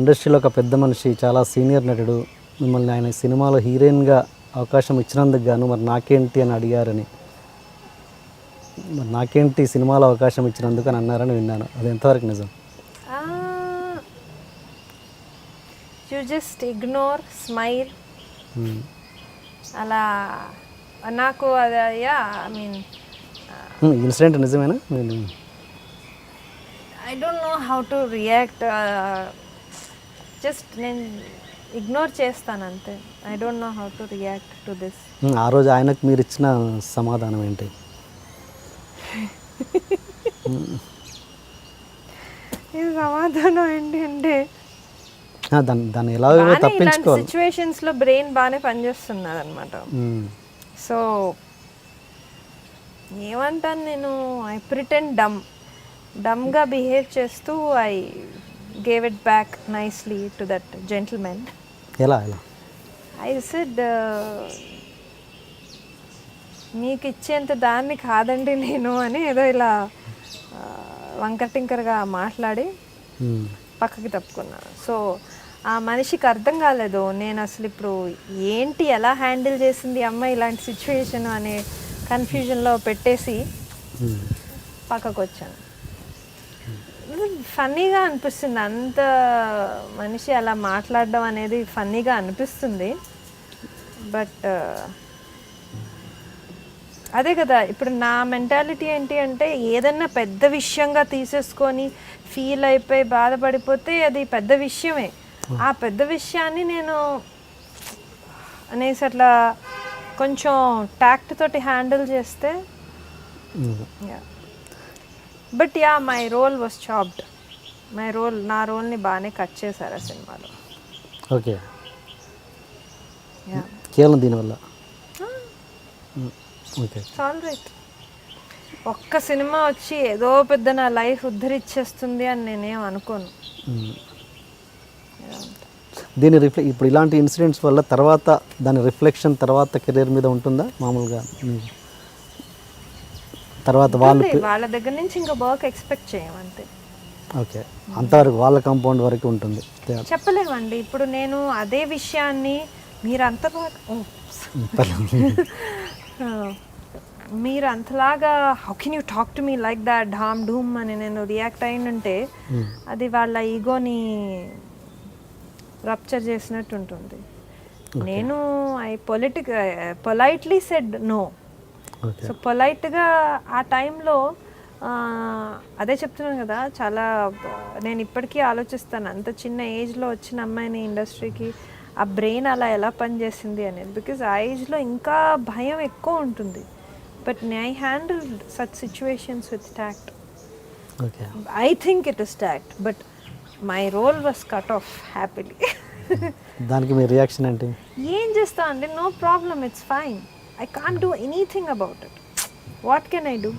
ఇండస్ట్రీలో ఒక పెద్ద మనిషి, చాలా సీనియర్ నటుడు, మిమ్మల్ని ఆయన సినిమాలో హీరోయిన్గా అవకాశం ఇచ్చినందుకు గాను మరి నాకేంటి అని అడిగారని, మరి నాకేంటి సినిమాలో అవకాశం ఇచ్చినందుకు అని అన్నారని విన్నాను. అది ఎంతవరకు నిజం? You just ignore, smile. అలా నాకు అది ఐ మీన్ ఇన్సిడెంట్ నిజమేనా? I don't know how to react. Just నేను ఇగ్నోర్ చేస్తాను అంతే. I don't know how to react to this. ఆ రోజు ఆయనకు మీరు ఇచ్చిన సమాధానం ఏంటి? ఈ సమాధానం ఏంటి అంటే దాన్ని ఎలాగో తప్పించుకోవాలి. సిచ్యువేషన్స్లో బ్రెయిన్ బాగానే పనిచేస్తున్నది అనమాట. సో ఏమంటాను నేను, ఐ ప్రిటెండ్ డమ్గా బిహేవ్ చేస్తూ I gave it back nicely to that gentlemen. ఎలా ఐ సెడ్, మీకు ఇచ్చేంత దాన్ని కాదండి నేను అని ఏదో ఇలా వంకటింకరగా మాట్లాడి పక్కకి తప్పుకున్నాను. సో ఆ మనిషికి అర్థం కాలేదు నేను అసలు ఇప్పుడు ఏంటి, ఎలా హ్యాండిల్ చేసింది అమ్మాయి ఇలాంటి సిచ్యువేషన్ అనే కన్ఫ్యూజన్లో పెట్టేసి పక్కకు వచ్చాను. ఫన్నీగా అనిపిస్తుంది, అంత మనిషి అలా మాట్లాడడం అనేది ఫన్నీగా అనిపిస్తుంది. బట్ అదే కదా, ఇప్పుడు నా మెంటాలిటీ ఏంటి అంటే ఏదన్నా పెద్ద విషయంగా తీసేసుకొని ఫీల్ అయిపోయి బాధపడిపోతే అది పెద్ద విషయమే. ఆ పెద్ద విషయాన్ని నేను అనేసి అట్లా కొంచెం టాక్ట్ తోటి హ్యాండిల్ చేస్తే but my role was chopped. నా రోల్ని బాగానే కట్ చేశారు ఆ సినిమాలో. ఓకే, కేవలం దీనివల్ల ఆల్ రైట్. ఒక్క సినిమా వచ్చి ఏదో పెద్ద నా లైఫ్ ఉద్ధరిచ్చేస్తుంది అని నేనేం అనుకోను. దీని ఇప్పుడు ఇలాంటి ఇన్సిడెంట్స్ వల్ల తర్వాత దాని రిఫ్లెక్షన్ తర్వాత కెరీర్ మీద ఉంటుందా మామూలుగా? తర్వాత వాళ్ళ దగ్గర నుంచి ఇంకా వర్క్ ఎక్స్పెక్ట్ చేయమంతే. ఓకే, అంతవరకు వాళ్ళ కాంపౌండ్ వరకు ఉంటుంది, చెప్పలేమండి. ఇప్పుడు నేను అదే విషయాన్ని మీరు అంతలాగా how can you talk to me like that ఢామ్ ఢూమ్ అని నేను రియాక్ట్ అయినంటే అది వాళ్ళ ఈగోని రప్చర్ చేసినట్టు ఉంటుంది. నేను పొలైట్లీ సెడ్ నో. సో పొలైట్గా ఆ టైంలో అదే చెప్తున్నాను కదా, చాలా నేను ఇప్పటికీ ఆలోచిస్తాను అంత చిన్న ఏజ్లో వచ్చిన అమ్మాయిని ఇండస్ట్రీకి ఆ బ్రెయిన్ అలా ఎలా పనిచేసింది అనేది. బికాజ్ ఆ ఏజ్లో ఇంకా భయం ఎక్కువ ఉంటుంది. But I handled such situations with tact. I think it is tact, but my role was cut off happily. దానికి మీ రియాక్షన్ ఏంటి? ఏం చేస్తా అంటే no problem, it's fine, I can't do anything about it. What can I do?